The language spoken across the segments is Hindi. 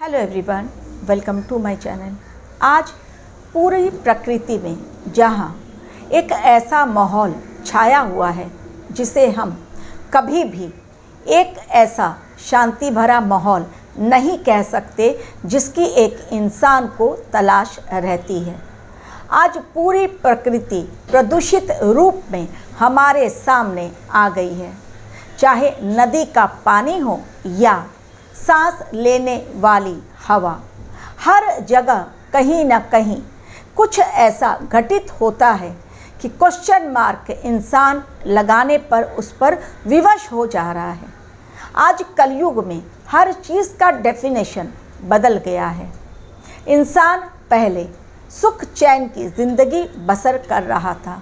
Hello everyone, welcome to my channel. आज पूरी प्रकृति में जहाँ एक ऐसा माहौल छाया हुआ है जिसे हम कभी भी एक ऐसा शांति भरा माहौल नहीं कह सकते जिसकी एक इंसान को तलाश रहती है। आज पूरी प्रकृति प्रदूषित रूप में हमारे सामने आ गई है, चाहे नदी का पानी हो या सांस लेने वाली हवा। हर जगह कहीं न कहीं कुछ ऐसा घटित होता है कि क्वेश्चन मार्क इंसान लगाने पर उस पर विवश हो जा रहा है। आज कलयुग में हर चीज़ का डेफिनेशन बदल गया है। इंसान पहले सुख चैन की ज़िंदगी बसर कर रहा था।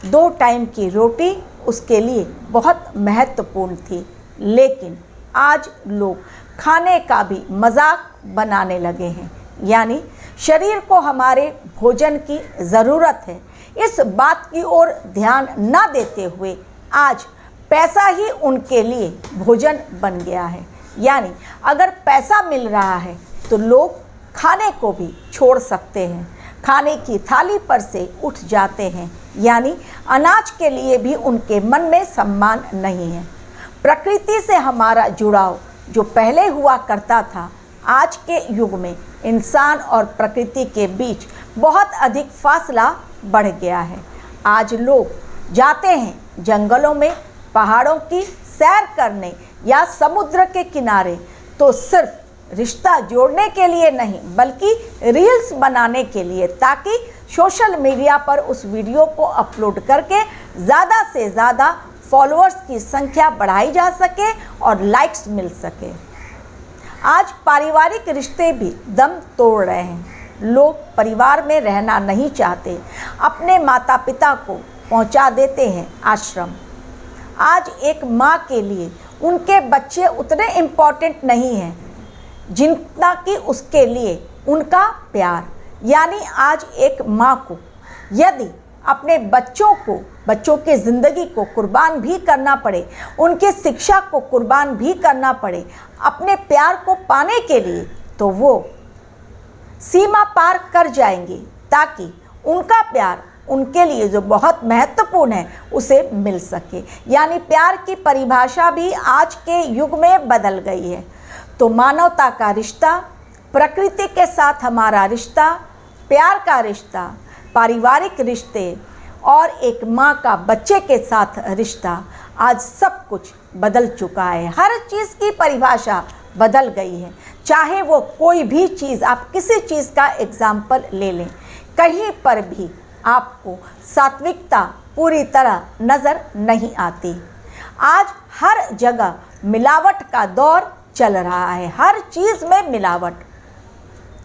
2 टाइम की रोटी उसके लिए बहुत महत्वपूर्ण थी, लेकिन आज लोग खाने का भी मजाक बनाने लगे हैं। यानी शरीर को हमारे भोजन की ज़रूरत है, इस बात की ओर ध्यान न देते हुए आज पैसा ही उनके लिए भोजन बन गया है। यानी अगर पैसा मिल रहा है तो लोग खाने को भी छोड़ सकते हैं, खाने की थाली पर से उठ जाते हैं। यानी अनाज के लिए भी उनके मन में सम्मान नहीं है। प्रकृति से हमारा जुड़ाव जो पहले हुआ करता था, आज के युग में इंसान और प्रकृति के बीच बहुत अधिक फासला बढ़ गया है। आज लोग जाते हैं जंगलों में, पहाड़ों की सैर करने या समुद्र के किनारे, तो सिर्फ रिश्ता जोड़ने के लिए नहीं बल्कि रील्स बनाने के लिए, ताकि सोशल मीडिया पर उस वीडियो को अपलोड करके ज़्यादा से ज़्यादा फॉलोअर्स की संख्या बढ़ाई जा सके और लाइक्स मिल सके। आज पारिवारिक रिश्ते भी दम तोड़ रहे हैं। लोग परिवार में रहना नहीं चाहते, अपने माता पिता को पहुंचा देते हैं आश्रम। आज एक माँ के लिए उनके बच्चे उतने इम्पोर्टेंट नहीं हैं जितना कि उसके लिए उनका प्यार। यानी आज एक माँ को यदि अपने बच्चों के ज़िंदगी को कुर्बान भी करना पड़े, उनके शिक्षा को कुर्बान भी करना पड़े अपने प्यार को पाने के लिए, तो वो सीमा पार कर जाएंगे ताकि उनका प्यार उनके लिए जो बहुत महत्वपूर्ण है उसे मिल सके। यानी प्यार की परिभाषा भी आज के युग में बदल गई है। तो मानवता का रिश्ता, प्रकृति के साथ हमारा रिश्ता, प्यार का रिश्ता, पारिवारिक रिश्ते और एक माँ का बच्चे के साथ रिश्ता, आज सब कुछ बदल चुका है। हर चीज़ की परिभाषा बदल गई है। चाहे वो कोई भी चीज़, आप किसी चीज़ का एग्जाम्पल ले लें, कहीं पर भी आपको सात्विकता पूरी तरह नज़र नहीं आती। आज हर जगह मिलावट का दौर चल रहा है, हर चीज़ में मिलावट।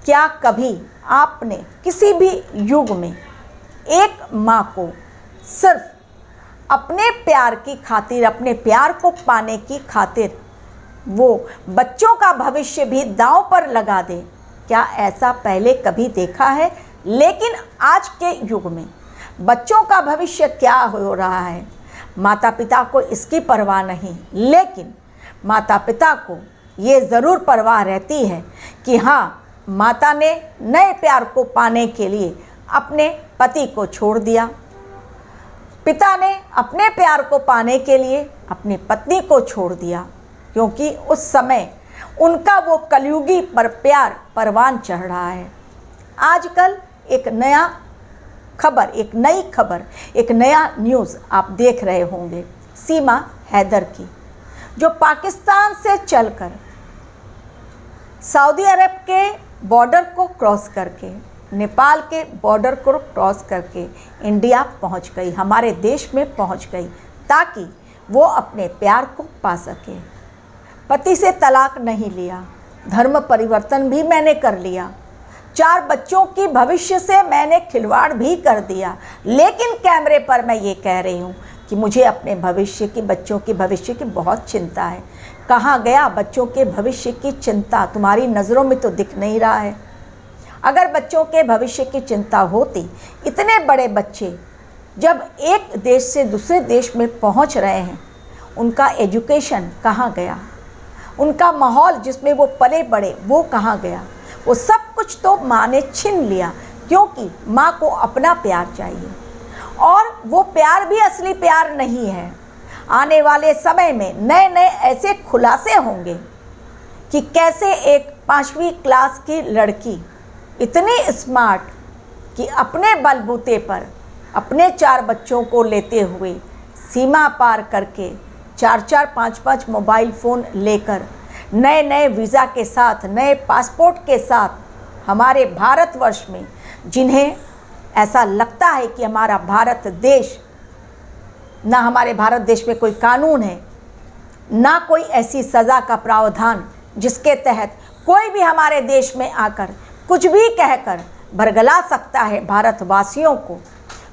क्या कभी आपने किसी भी युग में एक माँ को सिर्फ अपने प्यार की खातिर, अपने प्यार को पाने की खातिर वो बच्चों का भविष्य भी दांव पर लगा दे? क्या ऐसा पहले कभी देखा है? लेकिन आज के युग में बच्चों का भविष्य क्या हो रहा है, माता पिता को इसकी परवाह नहीं, लेकिन माता पिता को ये ज़रूर परवाह रहती है कि हाँ, माता ने नए प्यार को पाने के लिए अपने पति को छोड़ दिया, पिता ने अपने प्यार को पाने के लिए अपनी पत्नी को छोड़ दिया, क्योंकि उस समय उनका वो कलयुगी पर प्यार परवान चढ़ रहा है। आजकल एक नई खबर, एक नया न्यूज़ आप देख रहे होंगे सीमा हैदर की, जो पाकिस्तान से चलकर सऊदी अरब के बॉर्डर को क्रॉस करके, नेपाल के बॉर्डर को क्रॉस करके इंडिया पहुंच गई, हमारे देश में पहुंच गई, ताकि वो अपने प्यार को पा सके। पति से तलाक नहीं लिया, धर्म परिवर्तन भी मैंने कर लिया, 4 बच्चों की भविष्य से मैंने खिलवाड़ भी कर दिया, लेकिन कैमरे पर मैं ये कह रही हूँ कि मुझे अपने बच्चों की भविष्य की बहुत चिंता है। कहाँ गया बच्चों के भविष्य की चिंता? तुम्हारी नज़रों में तो दिख नहीं रहा है। अगर बच्चों के भविष्य की चिंता होती, इतने बड़े बच्चे जब एक देश से दूसरे देश में पहुंच रहे हैं, उनका एजुकेशन कहाँ गया? उनका माहौल जिसमें वो पले बड़े वो कहाँ गया? वो सब कुछ तो माँ ने छीन लिया, क्योंकि माँ को अपना प्यार चाहिए और वो प्यार भी असली प्यार नहीं है। आने वाले समय में नए नए ऐसे खुलासे होंगे कि कैसे एक 5वीं क्लास की लड़की इतनी स्मार्ट कि अपने बलबूते पर अपने 4 बच्चों को लेते हुए सीमा पार करके 4-4 5-5 मोबाइल फ़ोन लेकर नए नए वीज़ा के साथ, नए पासपोर्ट के साथ हमारे भारतवर्ष में, जिन्हें ऐसा लगता है कि हमारा भारत देश, ना हमारे भारत देश में कोई कानून है, ना कोई ऐसी सज़ा का प्रावधान जिसके तहत कोई भी हमारे देश में आकर कुछ भी कहकर बरगला सकता है भारतवासियों को,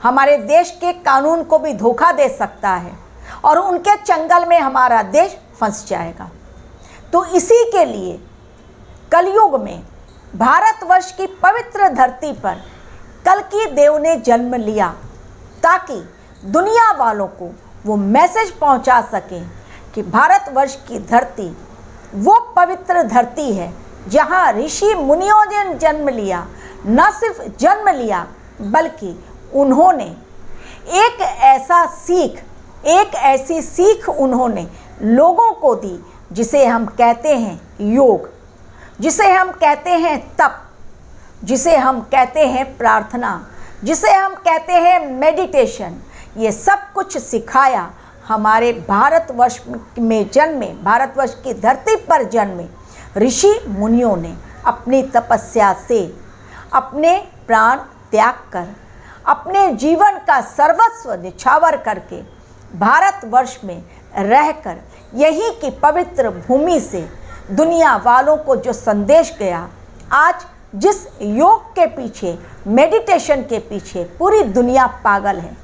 हमारे देश के कानून को भी धोखा दे सकता है और उनके चंगल में हमारा देश फंस जाएगा। तो इसी के लिए कलयुग में भारतवर्ष की पवित्र धरती पर कल्कि देव ने जन्म लिया, ताकि दुनिया वालों को वो मैसेज पहुंचा सकें कि भारतवर्ष की धरती वो पवित्र धरती है जहां ऋषि मुनियों ने जन्म लिया। न सिर्फ जन्म लिया, बल्कि उन्होंने एक ऐसी सीख उन्होंने लोगों को दी, जिसे हम कहते हैं योग, जिसे हम कहते हैं तप, जिसे हम कहते हैं प्रार्थना, जिसे हम कहते हैं मेडिटेशन। ये सब कुछ सिखाया हमारे भारतवर्ष में जन्मे, भारतवर्ष की धरती पर जन्मे ऋषि मुनियों ने अपनी तपस्या से, अपने प्राण त्याग कर, अपने जीवन का सर्वस्व निछावर करके भारतवर्ष में रहकर यही की पवित्र भूमि से दुनिया वालों को जो संदेश गया, आज जिस योग के पीछे, मेडिटेशन के पीछे पूरी दुनिया पागल है,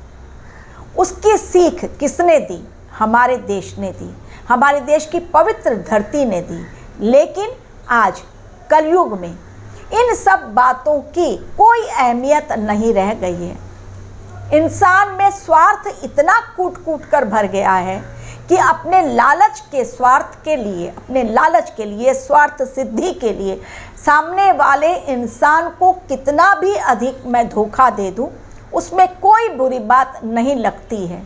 उसकी सीख किसने दी? हमारे देश ने दी, हमारे देश की पवित्र धरती ने दी। लेकिन आज कलयुग में इन सब बातों की कोई अहमियत नहीं रह गई है। इंसान में स्वार्थ इतना कूट कूट कर भर गया है कि अपने लालच के स्वार्थ के लिए, अपने लालच के लिए, स्वार्थ सिद्धि के लिए सामने वाले इंसान को कितना भी अधिक मैं धोखा दे दूं, उसमें कोई बुरी बात नहीं लगती है।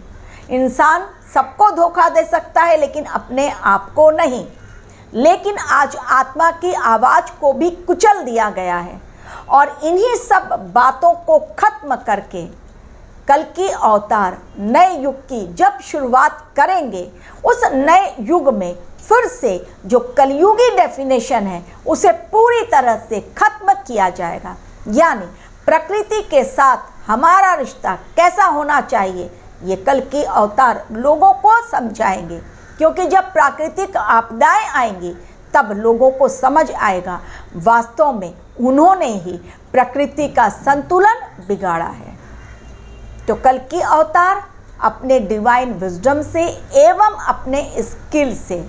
इंसान सबको धोखा दे सकता है, लेकिन अपने आप को नहीं। लेकिन आज आत्मा की आवाज़ को भी कुचल दिया गया है और इन्हीं सब बातों को खत्म करके कल्कि अवतार नए युग की जब शुरुआत करेंगे, उस नए युग में फिर से जो कलयुगी डेफिनेशन है उसे पूरी तरह से खत्म किया जाएगा। यानी प्रकृति के साथ हमारा रिश्ता कैसा होना चाहिए, ये कल्कि अवतार लोगों को समझाएंगे। क्योंकि जब प्राकृतिक आपदाएं आएंगी तब लोगों को समझ आएगा वास्तव में उन्होंने ही प्रकृति का संतुलन बिगाड़ा है। तो कल्कि अवतार अपने डिवाइन विजडम से एवं अपने स्किल से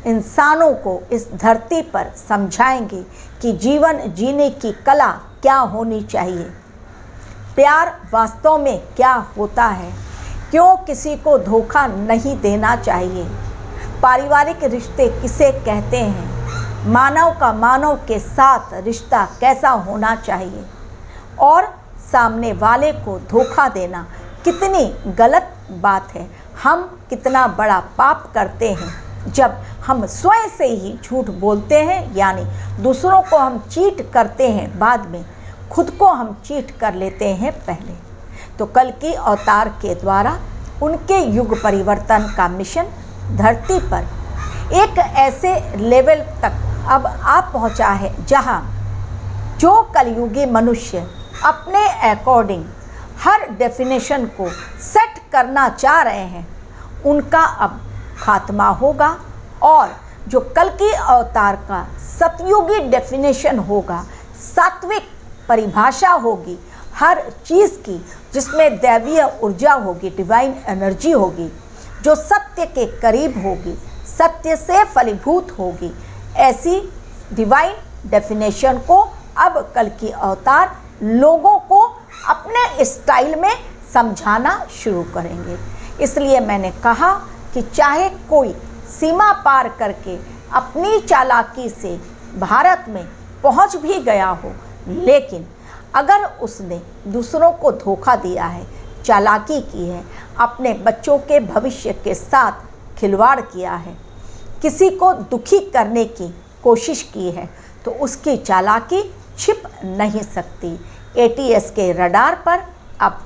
इंसानों को इस धरती पर समझाएंगे कि जीवन जीने की कला क्या होनी चाहिए, प्यार वास्तव में क्या होता है, क्यों किसी को धोखा नहीं देना चाहिए, पारिवारिक रिश्ते किसे कहते हैं, मानव का मानव के साथ रिश्ता कैसा होना चाहिए और सामने वाले को धोखा देना कितनी गलत बात है। हम कितना बड़ा पाप करते हैं जब हम स्वयं से ही झूठ बोलते हैं, यानी दूसरों को हम चीट करते हैं, बाद में खुद को हम चीट कर लेते हैं पहले। तो कल्कि अवतार के द्वारा उनके युग परिवर्तन का मिशन धरती पर एक ऐसे लेवल तक अब आ पहुंचा है जहां जो कलयुगी मनुष्य अपने अकॉर्डिंग हर डेफिनेशन को सेट करना चाह रहे हैं, उनका अब खात्मा होगा और जो कल्कि अवतार का सतयुगी डेफिनेशन होगा, सात्विक परिभाषा होगी हर चीज़ की, जिसमें दैवीय ऊर्जा होगी, डिवाइन एनर्जी होगी, जो सत्य के करीब होगी, सत्य से फलीभूत होगी, ऐसी डिवाइन डेफिनेशन को अब कल्कि अवतार लोगों को अपने स्टाइल में समझाना शुरू करेंगे। इसलिए मैंने कहा कि चाहे कोई सीमा पार करके अपनी चालाकी से भारत में पहुंच भी गया हो, लेकिन अगर उसने दूसरों को धोखा दिया है, चालाकी की है, अपने बच्चों के भविष्य के साथ खिलवाड़ किया है, किसी को दुखी करने की कोशिश की है, तो उसकी चालाकी छिप नहीं सकती। ATS के रडार पर अब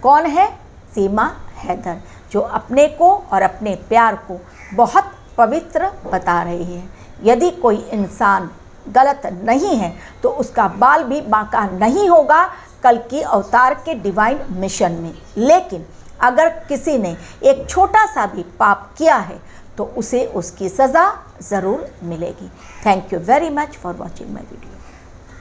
कौन है? सीमा हैदर, जो अपने को और अपने प्यार को बहुत पवित्र बता रही है। यदि कोई इंसान गलत नहीं है तो उसका बाल भी बांका नहीं होगा कल की अवतार के डिवाइन मिशन में। लेकिन अगर किसी ने एक छोटा सा भी पाप किया है तो उसे उसकी सज़ा ज़रूर मिलेगी। Thank you very much for watching my video.